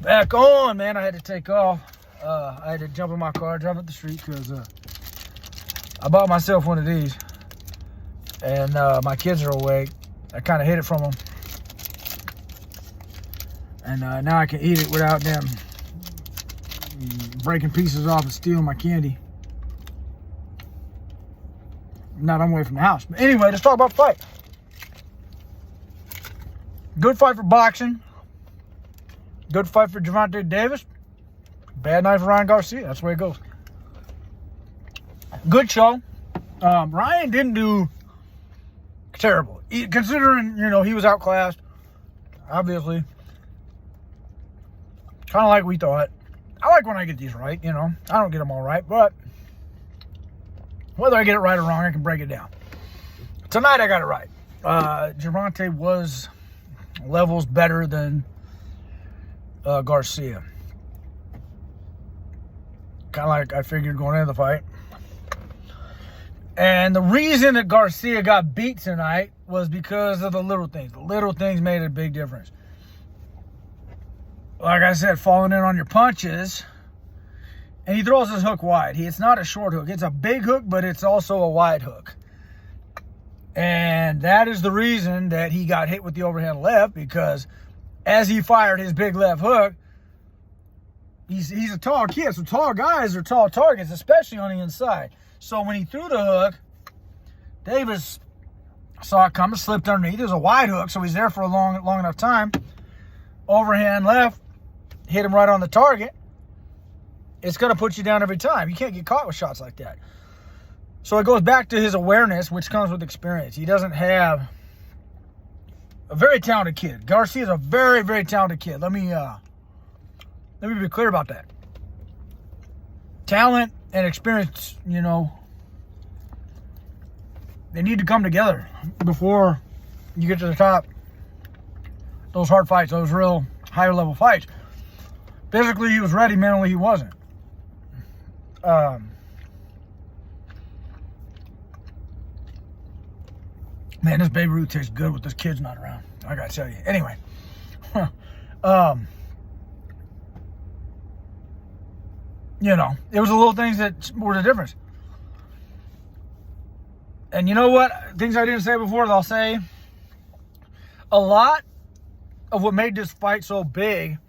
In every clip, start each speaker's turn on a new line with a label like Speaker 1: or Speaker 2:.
Speaker 1: Back on, man. I had to take off. I had to jump in my car, drive up the street because I bought myself one of these. And my kids are awake. I kind of hid it from them. And now I can eat it without them breaking pieces off and stealing my candy. Now that I'm away from the house. But anyway, let's talk about the fight. Good fight for boxing. Good fight for Gervonta Davis. Bad night for Ryan Garcia. That's the way it goes. Good show. Ryan didn't do terrible. Considering, he was outclassed. Obviously. Kind of like we thought. I like when I get these right, I don't get them all right, but whether I get it right or wrong, I can break it down. Tonight I got it right. Gervonta was levels better than Garcia. Kind of like I figured going into the fight. And the reason that Garcia got beat tonight was because of the little things. The little things made a big difference. Like I said, falling in on your punches. And he throws his hook wide. It's not a short hook. It's a big hook, but it's also a wide hook. And that is the reason that he got hit with the overhand left, because as he fired his big left hook, he's a tall kid, so tall guys are tall targets, especially on the inside. So when he threw the hook, Davis saw it coming, slipped underneath. It was a wide hook, so he's there for a long enough time. Overhand left, hit him right on the target. It's going to put you down every time. You can't get caught with shots like that. So it goes back to his awareness, which comes with experience. He doesn't have a very talented kid. Garcia is a very, very talented kid. Let me be clear about that. Talent and experience, they need to come together before you get to the top. Those hard fights, those real higher level fights. Physically, he was ready. Mentally, he wasn't. Man, this Baby Ruth tastes good with this kid's not around. I gotta tell you. Anyway. It was the little things that were the difference. And you know what? Things I didn't say before, I'll say. A lot of what made this fight so big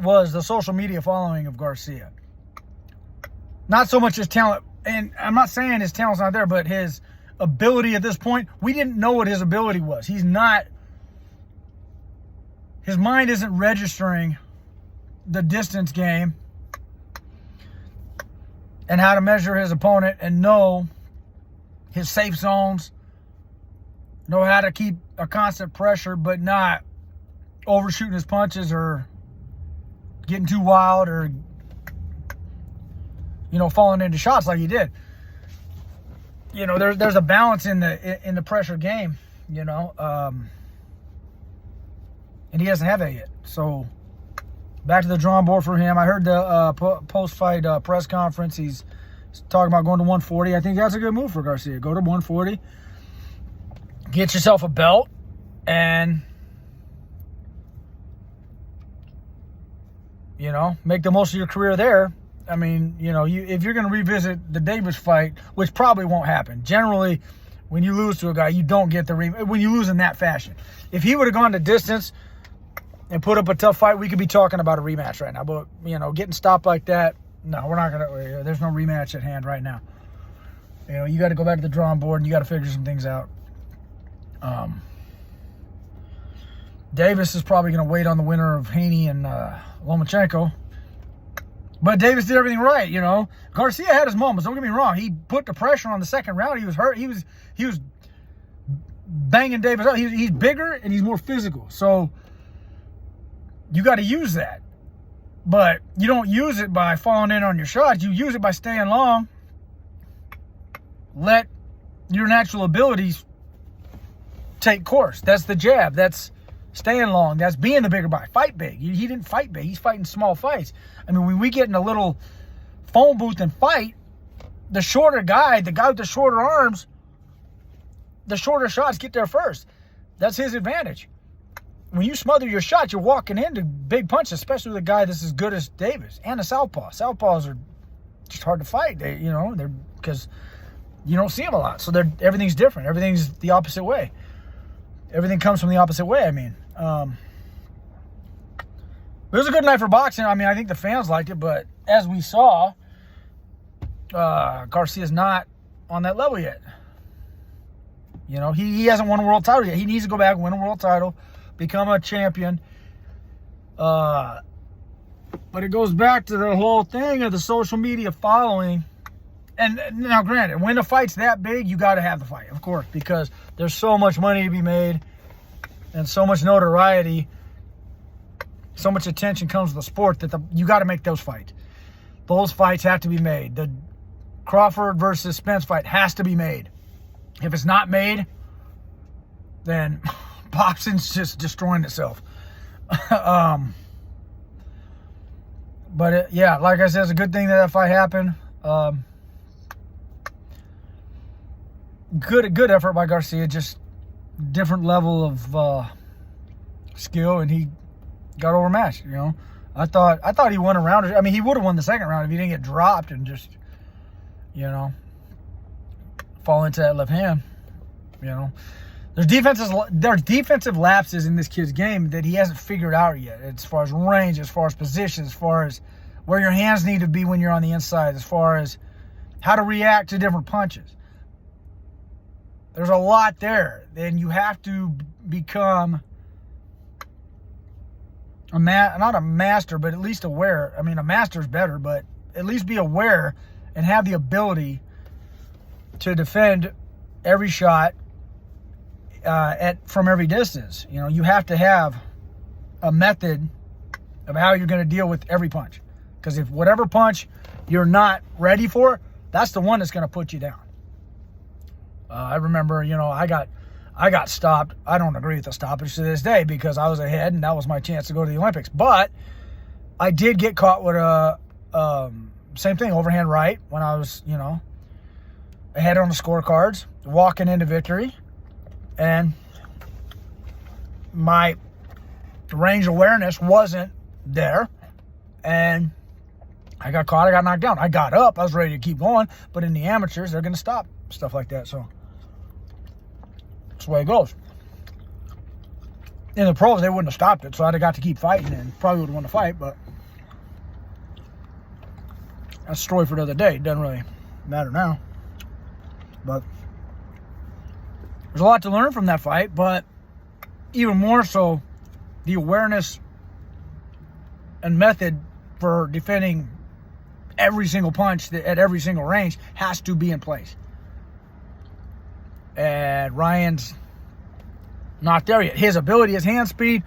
Speaker 1: was the social media following of Garcia. Not so much his talent. And I'm not saying his talent's not there, but his ability at this point, we didn't know what his ability was. His mind isn't registering the distance game and how to measure his opponent and know his safe zones, know how to keep a constant pressure but not overshooting his punches or getting too wild or falling into shots like he did. There's a balance in the pressure game, and he doesn't have that yet. So back to the drawing board for him. I heard the post-fight press conference. He's talking about going to 140. I think that's a good move for Garcia. Go to 140, get yourself a belt, and make the most of your career there. I mean, if you're going to revisit the Davis fight, which probably won't happen. Generally, when you lose to a guy, you don't get the when you lose in that fashion. If he would have gone to distance and put up a tough fight, we could be talking about a rematch right now. But, getting stopped like that, no, we're not going to. There's no rematch at hand right now. You got to go back to the drawing board and you got to figure some things out. Davis is probably going to wait on the winner of Haney and Lomachenko. But Davis did everything right, Garcia had his moments. Don't get me wrong. He put the pressure on the second round. He was hurt. He was banging Davis up. He's bigger and he's more physical. So you got to use that. But you don't use it by falling in on your shots. You use it by staying long. Let your natural abilities take course. That's the jab. That's staying long. That's being the bigger guy. Fight big. He didn't fight big. He's fighting small fights. I mean, when we get in a little phone booth and fight, the shorter guy, the guy with the shorter arms, the shorter shots get there first. That's his advantage. when you smother your shot, you're walking into big punches, especially with a guy that's as good as Davis and a southpaw. Southpaws are just hard to fight. They're because you don't see them a lot. So everything's different. Everything's the opposite way. Everything comes from the opposite way. I mean, it was a good night for boxing. I mean, I think the fans liked it, but as we saw, Garcia's not on that level yet. You know, he hasn't won a world title yet. He needs to go back and win a world title, become a champion. But it goes back to the whole thing of the social media following. And now, granted, when the fight's that big, you got to have the fight, of course, because there's so much money to be made and so much notoriety, so much attention comes to the sport that you got to make those fights. Those fights have to be made. The Crawford versus Spence fight has to be made. If it's not made, then boxing's just destroying itself. But yeah, like I said, it's a good thing that fight happened. Good effort by Garcia. Just different level of skill, and he got overmatched. You know, I thought he won a round. I mean, he would have won the second round if he didn't get dropped and just, you know, fall into that left hand. You know, there's defensive lapses in this kid's game that he hasn't figured out yet. As far as range, as far as position, as far as where your hands need to be when you're on the inside, as far as how to react to different punches. There's a lot there. Then you have to become not a master, but at least aware. I mean, a master's better, but at least be aware and have the ability to defend every shot from every distance. You know, you have to have a method of how you're going to deal with every punch. Because if whatever punch you're not ready for, that's the one that's going to put you down. I remember, you know, I got stopped. I don't agree with the stoppage to this day because I was ahead and that was my chance to go to the Olympics. But I did get caught with a same thing, overhand right, when I was, you know, ahead on the scorecards, walking into victory. And my range awareness wasn't there. And I got caught. I got knocked down. I got up. I was ready to keep going. But in the amateurs, they're going to stop stuff like that. So that's the way it goes. In the pros, they wouldn't have stopped it. So I'd have got to keep fighting and probably would have won the fight. But that's a story for another day. It doesn't really matter now. But there's a lot to learn from that fight. But even more so, the awareness and method for defending every single punch at every single range has to be in place. And Ryan's not there yet. His ability, his hand speed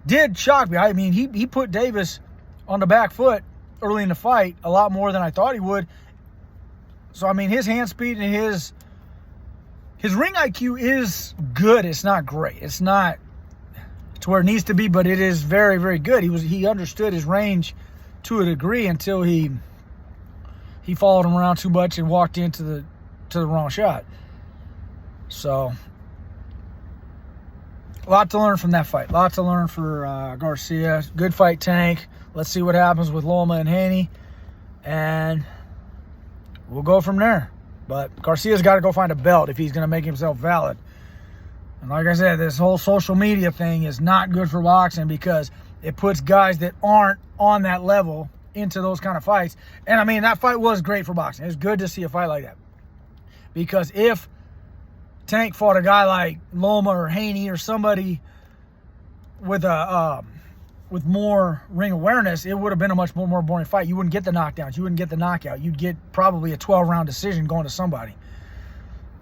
Speaker 1: did shock me. I mean, he put Davis on the back foot early in the fight a lot more than I thought he would. So, I mean, his hand speed and his ring IQ is good. It's not great. It's not to where it needs to be, but it is very, very good. He understood his range to a degree until he followed him around too much and walked into the wrong shot. So, a lot to learn from that fight. Lots to learn for Garcia. Good fight, Tank. Let's see what happens with Loma and Haney. And we'll go from there. But Garcia's got to go find a belt if he's going to make himself valid. And like I said, this whole social media thing is not good for boxing because it puts guys that aren't on that level into those kind of fights. And I mean, that fight was great for boxing. It's good to see a fight like that. Because if Tank fought a guy like Loma or Haney or somebody with more ring awareness, it would have been a much more boring fight. You wouldn't get the knockdowns. You wouldn't get the knockout. You'd get probably a 12-round decision going to somebody.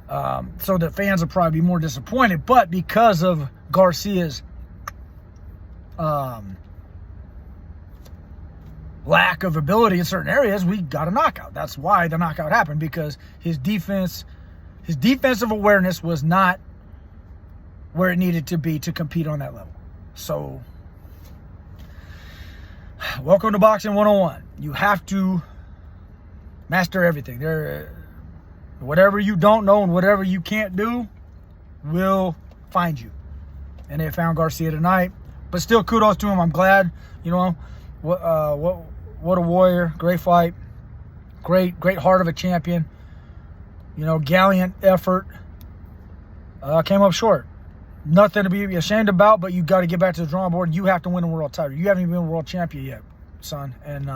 Speaker 1: So the fans would probably be more disappointed. But because of Garcia's lack of ability in certain areas, we got a knockout. That's why the knockout happened, because his defensive awareness was not where it needed to be to compete on that level. So, welcome to Boxing 101. You have to master everything. Whatever you don't know and whatever you can't do will find you. And they found Garcia tonight. But still, kudos to him. I'm glad, you know, what a warrior. Great fight. Great heart of a champion. You know, gallant effort. Came up short. Nothing to be ashamed about, but you got to get back to the drawing board. You have to win a world title. You haven't even been a world champion yet, son. And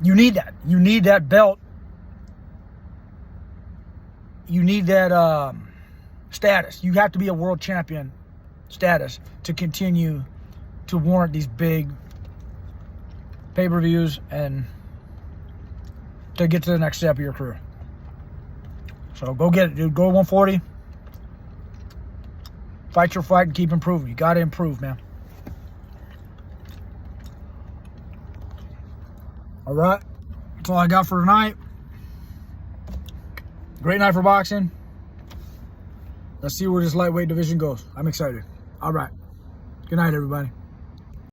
Speaker 1: you need that. You need that belt. You need that status. You have to be a world champion status to continue to warrant these big pay-per-views and to get to the next step of your career. So go get it, dude. Go 140. Fight your fight and keep improving. You got to improve, man. All right. That's all I got for tonight. Great night for boxing. Let's see where this lightweight division goes. I'm excited. All right. Good night, everybody.